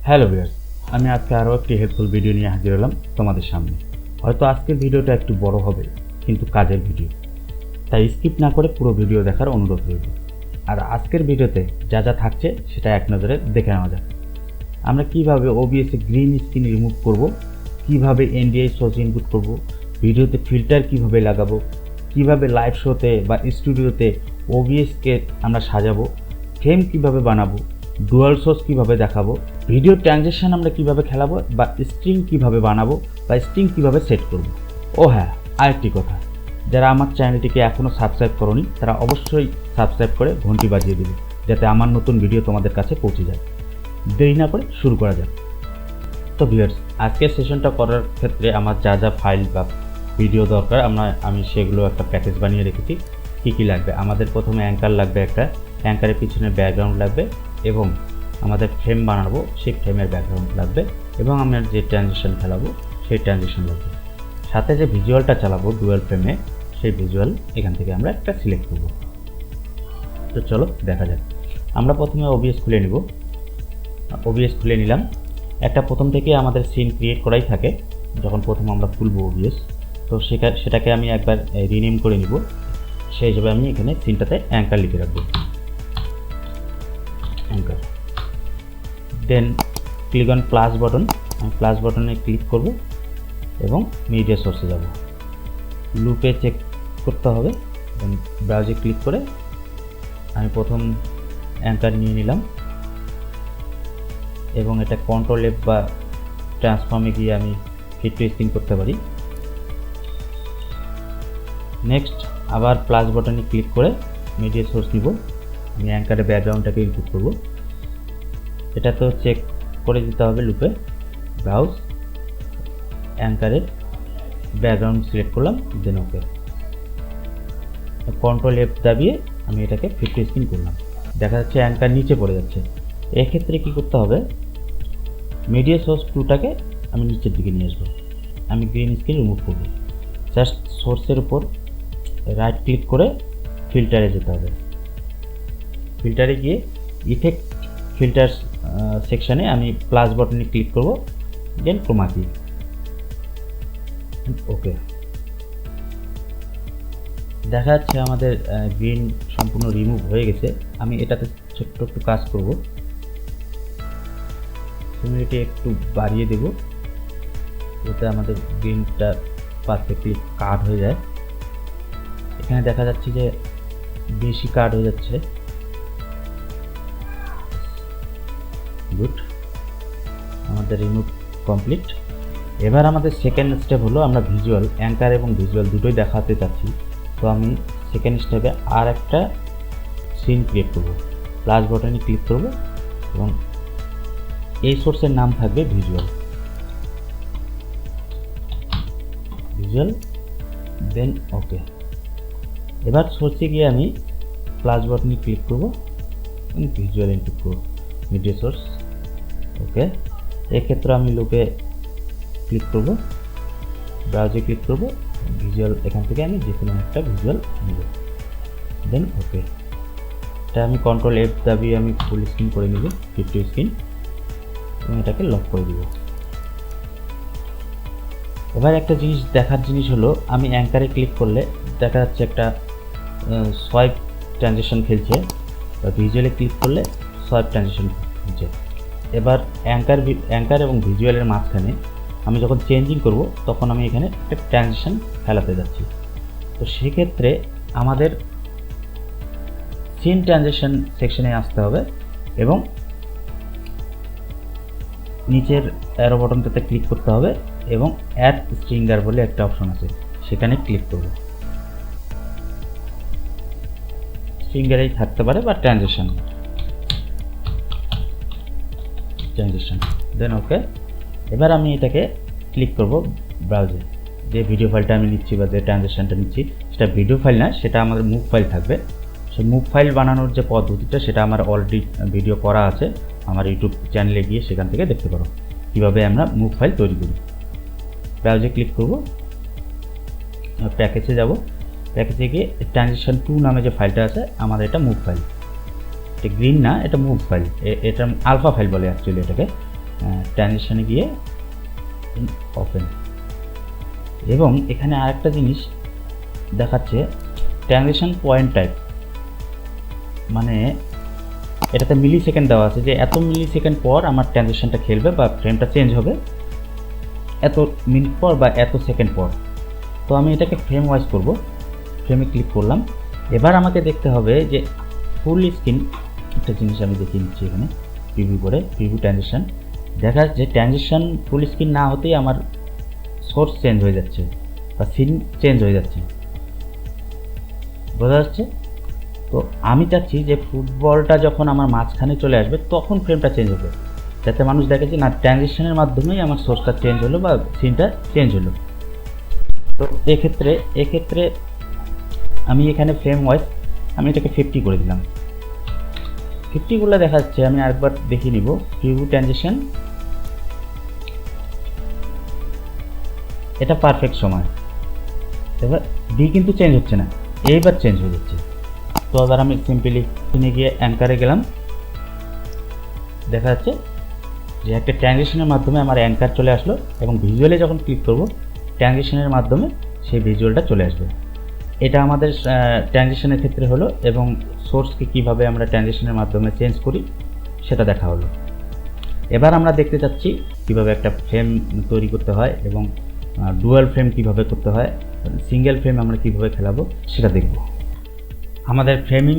Hello viewers, আমি আজকে আরও একটি হেল্পফুল ভিডিও নিয়ে হাজির হলাম তোমাদের সামনে। হয়তো আজকের ভিডিওটা একটু বড় হবে, কিন্তু কাজের ভিডিও, তাই স্কিপ না করে পুরো ভিডিও দেখার অনুরোধ রইল। আর আজকের ভিডিওতে যা যা থাকছে সেটা এক নজরে দেখে নেওয়া যাক। আমরা কীভাবে ওবিএসে গ্রিন স্ক্রিন রিমুভ করব, কীভাবে এনডিআই সোর্স ইনপুট করব, ভিডিওতে ফিল্টার কীভাবে লাগাবো, কীভাবে লাইভ শোতে বা স্টুডিওতে ওবিএসকে আমরা সাজাবো, ফ্রেম কীভাবে বানাবো, ডুয়াল সোর্স কীভাবে দেখাবো, ভিডিও ট্রানজিশন আমরা কীভাবে খেলাবো, বা স্ট্রিং কীভাবে বানাবো, বা স্ট্রিং কীভাবে সেট করব। ও হ্যাঁ, আরেকটি কথা, যারা আমার চ্যানেলটিকে এখনও সাবস্ক্রাইব করোনি তারা অবশ্যই সাবস্ক্রাইব করে ঘন্টি বাজিয়ে দেবে, যাতে আমার নতুন ভিডিও তোমাদের কাছে পৌঁছে যায়। দেরি না করে শুরু করা যাক। তো ভিউয়ার্স, আজকের সেশনটা করার ক্ষেত্রে আমার যা যা ফাইল বা ভিডিও দরকার আমি সেগুলো একটা প্যাকেজ বানিয়ে রেখেছি। কী লাগবে, আমাদের প্রথমে অ্যাঙ্কার লাগবে, একটা অ্যাঙ্কারের পিছনে ব্যাকগ্রাউন্ড লাগবে, এবং আমাদের ফ্রেম বানাবো সেই ফ্রেমের ব্যাকগ্রাউন্ড লাগবে, এবং আমরা যে ট্রানজিশন খেলাবো সেই ট্রানজিশন লাগবে। সাথে যে ভিজুয়ালটা চালাবো ডুয়াল ফ্রেমে, সেই ভিজুয়াল এখান থেকে আমরা একটা সিলেক্ট করব। তো চলো দেখা যাক। আমরা প্রথমে ওবিএস খুলে নিব। ওবিএস খুলে নিলাম। একটা প্রথম থেকে আমাদের সিন ক্রিয়েট করাই থাকে যখন প্রথম আমরা খুলবো ওবিএস। তো সেটাকে আমি একবার রিনেম করে নিব। সেই হিসেবে আমি এখানে সিনটাতে অ্যাঙ্কার লিখে রাখবো, anchor. Then click on plus button. আমি প্লাস বাটনে ক্লিক করব এবং মিডিয়া সোর্সে যাব। লুপে চেক করতে হবে। দেন ব্রাউজে ক্লিক করে আমি প্রথম অ্যাঙ্কার নিয়ে নিলাম, এবং এটা কন্ট্রোল এফ বা ট্রান্সফর্মে গিয়ে আমি ফিট টু স্ক্রিন করতে পারি। নেক্সট আবার প্লাস বাটনে ক্লিক করে মিডিয়া সোর্স নিব। আমি অ্যাঙ্কারের ব্যাকগ্রাউন্ডটাকে ইনপুট করব। এটা তো চেক করে দিতে হবে লুপে। ব্রাউজ, অ্যাঙ্কারের ব্যাকগ্রাউন্ড সিলেক্ট করলাম, দেন ওকে। কন্ট্রোল এফ দাবিয়ে আমি এটাকে ফিট টু স্ক্রিন করলাম। দেখা যাচ্ছে অ্যাঙ্কার নিচে পড়ে যাচ্ছে। এক্ষেত্রে কী করতে হবে, মিডিয়া সোর্স টুটাকে আমি নিচের দিকে নিয়ে আসবো। আমি গ্রিন স্ক্রিন রিমুভ করব। জাস্ট সোর্সের উপর রাইট ক্লিক করে ফিল্টারে যেতে হবে। ফিল্টারে গিয়ে ইফেক্ট ফিল্টার সেকশানে আমি প্লাস বাটনে ক্লিক করব, দেন ক্রোমা কি, ওকে। দেখা যাচ্ছে আমাদের গ্রিন সম্পূর্ণ রিমুভ হয়ে গেছে। আমি এটাতে ছোট্ট একটু কাজ করব, সিমিলারিটি একটু বাড়িয়ে দেব, যাতে আমাদের গ্রিনটা পারফেক্টলি কাট হয়ে যায়। এখানে দেখা যাচ্ছে যে বেশি কাট হয়ে যাচ্ছে। গুড, আমাদের রিমুভ কমপ্লিট। এবার আমাদের সেকেন্ড স্টেপ হলো, আমরা ভিজুয়াল, অ্যাঙ্কার এবং ভিজুয়াল দুটোই দেখাতে চাচ্ছি। তো আমি সেকেন্ড স্টেপে আর একটা সিন ক্রিয়েট করব। প্লাস বাটনে ক্লিক করব এবং এই সোর্সের নাম থাকবে ভিজুয়াল, ভিজুয়াল, দেন ওকে। এবার সোর্সে গিয়ে আমি প্লাস বাটনে ক্লিক করব এবং ভিজুয়াল ইনপুট করব, মিডিয়া সোর্স, ওকে। এক্ষেত্রে আমি লুপে ক্লিক করব, ব্রাউজে ক্লিক করব, ভিজুয়াল এখান থেকে আমি যে কোনো একটা ভিজুয়াল নেব, দেন ওকে। এটা আমি কন্ট্রোল এফ দাবিয়ে আমি ফুল স্ক্রিন করে নেব, ফিট টু স্ক্রিন, এবং এটাকে লক করে দিব। এবার একটা জিনিস দেখার জিনিস হলো, আমি অ্যাঙ্কারে ক্লিক করলে দেখা যাচ্ছে একটা সোয়াইপ ট্রানজিশন খেলছে, বা ভিজুয়ালে ক্লিক করলে সোয়াইপ ট্রানজিশন খেলছে। এবার অ্যাঙ্কার এবং ভিজুয়ালের মাঝখানে আমি যখন চেঞ্জিং করব তখন আমি এখানে একটা ট্রানজিশন ফেলাতে যাচ্ছি। তো সেক্ষেত্রে আমাদের সিন ট্রানজিশন সেকশনে আসতে হবে, এবং নিচের অ্যারো বাটনটাতে ক্লিক করতে হবে, এবং অ্যাড স্ট্রিঙ্গার বলে একটা অপশন আছে, সেখানে ক্লিক করব। স্ট্রিঙ্গারেই থাকতে পারে বা ট্রানজিশন, দেন ওকে। এবার আমি এটাকে ক্লিক করব ব্রাউজে। যে ভিডিও ফাইলটা আমি নিচ্ছি বা যে ট্রানজিশনটা নিচ্ছি সেটা ভিডিও ফাইল না, সেটা আমাদের মুভ ফাইল থাকবে। সেই মুভ ফাইল বানানোর যে পদ্ধতিটা সেটা আমার অলরেডি ভিডিও করা আছে, আমার ইউটিউব চ্যানেলে গিয়ে সেখান থেকে দেখতে পারো কীভাবে আমরা মুভ ফাইল তৈরি করি। ব্রাউজে ক্লিক করব, প্যাকেজে যাব। প্যাকেজে গিয়ে ট্রানজিশন 2 নামে যে ফাইলটা আছে, আমাদের এটা মুভ ফাইল, এটা গ্রিন না, এটা মুভ ফাইল, এটা আলফা ফাইল বলে অ্যাকচুয়ালি এটাকে। ট্রানজিশনে গিয়ে ওপেন, এবং এখানে আরেকটা জিনিস দেখাচ্ছে ট্রানজিশন পয়েন্ট টাইপ, মানে এটাতে মিলি সেকেন্ড দেওয়া আছে যে এত মিলি সেকেন্ড পর আমার ট্রানজিশনটা খেলবে বা ফ্রেমটা চেঞ্জ হবে, এত মিনিট পর বা এত সেকেন্ড পর। তো আমি এটাকে ফ্রেম ওয়াইজ করব, ফ্রেমে ক্লিক করলাম। এবার আমাকে দেখতে হবে যে ফুল স্ক্রিন একটা জিনিস আমি দেখিয়ে নিচ্ছি এখানে প্রিভিউ করে, প্রিভিউ ট্রানজিশন দেখা যাচ্ছে ট্রানজিশন ফুল স্ক্রিন না হতেই আমার সোর্স চেঞ্জ হয়ে যাচ্ছে বা সিন চেঞ্জ হয়ে যাচ্ছে, বোঝা যাচ্ছে? তো আমি চাচ্ছি যে ফুটবলটা যখন আমার মাঝখানে চলে আসবে তখন ফ্রেমটা চেঞ্জ হবে, যাতে মানুষ দেখে যে না ট্রানজিশনের মাধ্যমেই আমার সোর্সটা চেঞ্জ হলো বা সিনটা চেঞ্জ হলো। তো এক্ষেত্রে আমি এখানে ফ্রেম ওয়াইজ আমি এটাকে 50 করে দিলাম। 50 করলে দেখা যাচ্ছে, আমি আরেকবার দেখিয়ে নিব প্রিভিউ ট্রানজিশন, এটা পারফেক্ট সময়। এবার ডি কিন্তু চেঞ্জ হচ্ছে না, এইবার চেঞ্জ হয়ে যাচ্ছে। তো আবার আমি সিম্পলি কিনে গিয়ে অ্যাঙ্কারে গেলাম, দেখা যাচ্ছে যে একটা ট্রানজিশনের মাধ্যমে আমার অ্যাঙ্কার চলে আসলো, এবং ভিজুয়ালে যখন ক্লিক করব ট্রানজিশনের মাধ্যমে সেই ভিজুয়ালটা চলে আসবে। এটা আমাদের ট্রানজিশনের ক্ষেত্রে হলো, এবং সোর্সকে কিভাবে আমরা ট্রানজিশনের মাধ্যমে চেঞ্জ করি সেটা দেখা হলো। এবার আমরা দেখতে চাচ্ছি কিভাবে একটা ফ্রেম তৈরি করতে হয় এবং ডুয়াল ফ্রেম কিভাবে করতে হয়, সিঙ্গেল ফ্রেম আমরা কিভাবে খেলাবো সেটা দেখব। আমাদের ফ্রেমিং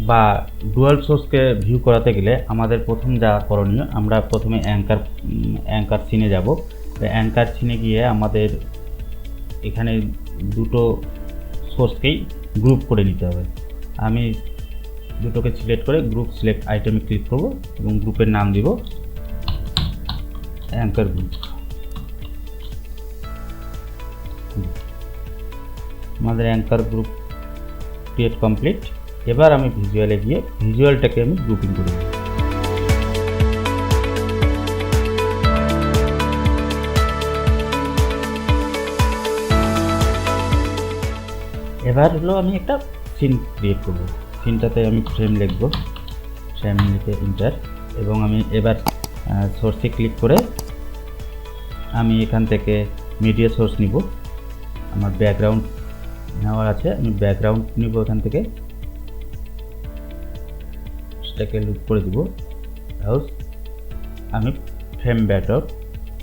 বা ডুয়াল সোর্সকে ভিউ করাতে গেলে আমাদের প্রথম যা করণীয়, আমরা প্রথমে অ্যাঙ্কার সিনে যাব। অ্যাঙ্কার সিনে গিয়ে আমাদের এখানে দুটো সোর্সকেই গ্রুপ করে নিতে হবে। আমি দুটোকে সিলেক্ট করে গ্রুপ সিলেক্ট আইটেমে ক্লিক করব এবং গ্রুপের নাম দিব অ্যাঙ্কার গ্রুপ। আমাদের অ্যাঙ্কার গ্রুপ ক্রিয়েট কমপ্লিট। এবার আমি ভিজুয়ালে গিয়ে ভিজুয়ালটাকে আমি গ্রুপিং করে দেব। এবার হলো আমি একটা সিন ক্রিয়েট করব। সিনটাতে আমি ফ্রেম লিখব, ফ্রেম লিখে ইন্টার, এবং আমি এবার সোর্সে ক্লিক করে আমি এখান থেকে মিডিয়া সোর্স নিব। আমার ব্যাকগ্রাউন্ড নেওয়ার আছে, আমি ব্যাকগ্রাউন্ড নিব এখান থেকে, সেটাকে লুপ করে দিব হাউস। আমি ফ্রেম ব্যাকগ্রাউন্ড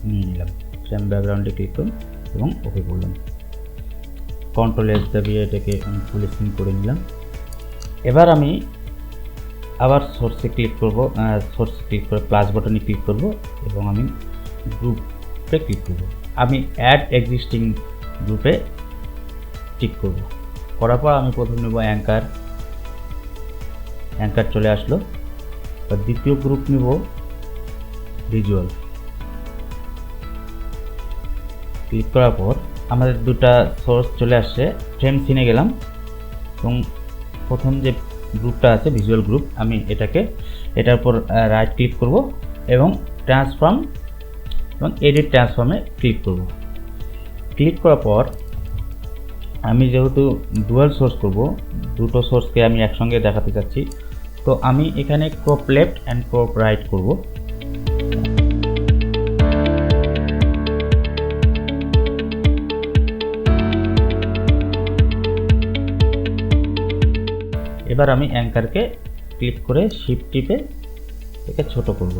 নিয়ে নিলাম, ফ্রেম ব্যাকগ্রাউন্ডে ক্লিক করুন এবং ওকে করলাম। কন্ট্রোল এস দাবিয়ে এটাকে আমি ফুল স্ক্রিন করে নিলাম। এবার আমি আবার সোর্সে ক্লিক করব, সোর্সে ক্লিক করে প্লাস বাটনে ক্লিক করব এবং আমি গ্রুপে ক্লিক করব। আমি অ্যাড এক্সিস্টিং গ্রুপে ক্লিক করব। করার পর আমি প্রথম নেব অ্যাঙ্কার, অ্যাঙ্কার চলে আসলো। দ্বিতীয় গ্রুপ নেব ভিজুয়াল। ক্লিক করার পর আমাদের দুটা সোর্স চলে আসছে। ফ্রেম সিনে গেলাম এবং প্রথম যে গ্রুপটা আছে ভিজুয়াল গ্রুপ, আমি এটার উপর রাইট ক্লিক করব এবং ট্রান্সফর্ম এবং এডিট ট্রান্সফর্মে ক্লিক করব। ক্লিক করার পর আমি যেহেতু ডুয়াল সোর্স করব, দুটো সোর্সকে আমি একসঙ্গে দেখাতে চাচ্ছি, তো আমি এখানে crop left and crop right করব। এবার আমি অ্যাঙ্কারকে ক্লিক করে শিফট টিপে একে ছোট করব।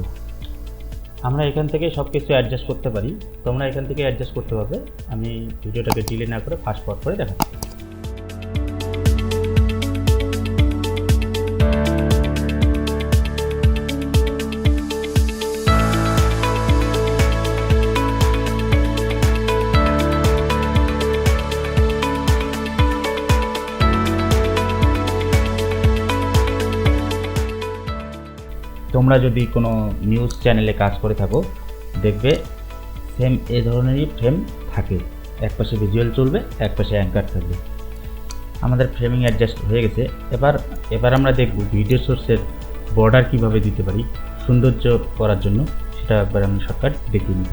আমরা এখান থেকে সব কিছু অ্যাডজাস্ট করতে পারি, তোমরা এখান থেকে অ্যাডজাস্ট করতে পারবে। আমি ভিডিওটাকে ডিলে না করে ফাস্ট ফরওয়ার্ড করে দেখাচ্ছি। তোমরা যদি কোনো নিউজ চ্যানেলে কাজ করে থাকো, দেখবে সেম এই ধরনেরই ফ্রেম থাকে, এক পাশে ভিজুয়াল চলবে, এক পাশে অ্যাঙ্কার থাকবে। আমাদের ফ্রেমিং অ্যাডজাস্ট হয়ে গেছে। এবার আমরা দেখব ভিডিও সোর্সের বর্ডার কিভাবে দিতে পারি সৌন্দর্য করার জন্য, সেটা একবার আমি শর্টকাট দেখিয়ে নিব।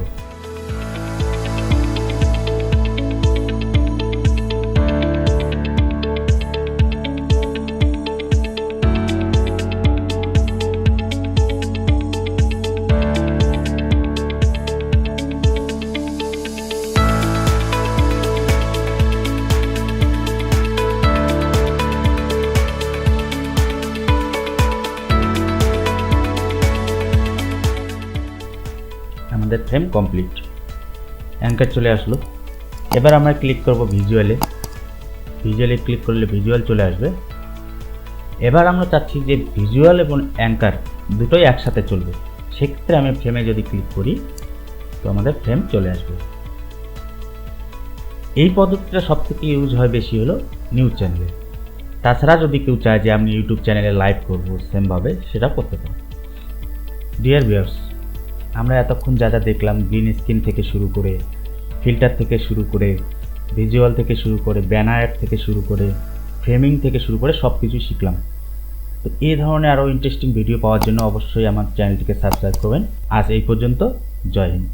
আমাদের ফ্রেম কমপ্লিট। অ্যাঙ্কার চলে আসলো। এবার আমরা ক্লিক করব ভিজুয়ালে ক্লিক করলে ভিজুয়াল চলে আসবে। এবার আমরা চাচ্ছি যে ভিজুয়াল এবং অ্যাঙ্কার দুটোই একসাথে চলবে। সেক্ষেত্রে আমি ফ্রেমে যদি ক্লিক করি তো আমাদের ফ্রেম চলে আসবে। এই পদ্ধতিটা সবথেকে ইউজ হয় বেশি হলো নিউজ চ্যানেলে। তাছাড়া যদি কেউ চায় যে আমি ইউটিউব চ্যানেলে লাইভ করবো সেমভাবে, সেটা করতে পারি। ডিয়ার ভিউয়ার্স, আমরা এতক্ষণ যা যা দেখলাম, গ্রিন স্ক্রিন থেকে শুরু করে, ফিল্টার থেকে শুরু করে, ভিজুয়াল থেকে শুরু করে, ব্যানার থেকে শুরু করে, ফ্রেমিং থেকে শুরু করে সব কিছুই শিখলাম। তো এই ধরনের আরও ইন্টারেস্টিং ভিডিও পাওয়ার জন্য অবশ্যই আমার চ্যানেলটিকে সাবস্ক্রাইব করবেন। আজ এই পর্যন্ত। জয় হিন্দ।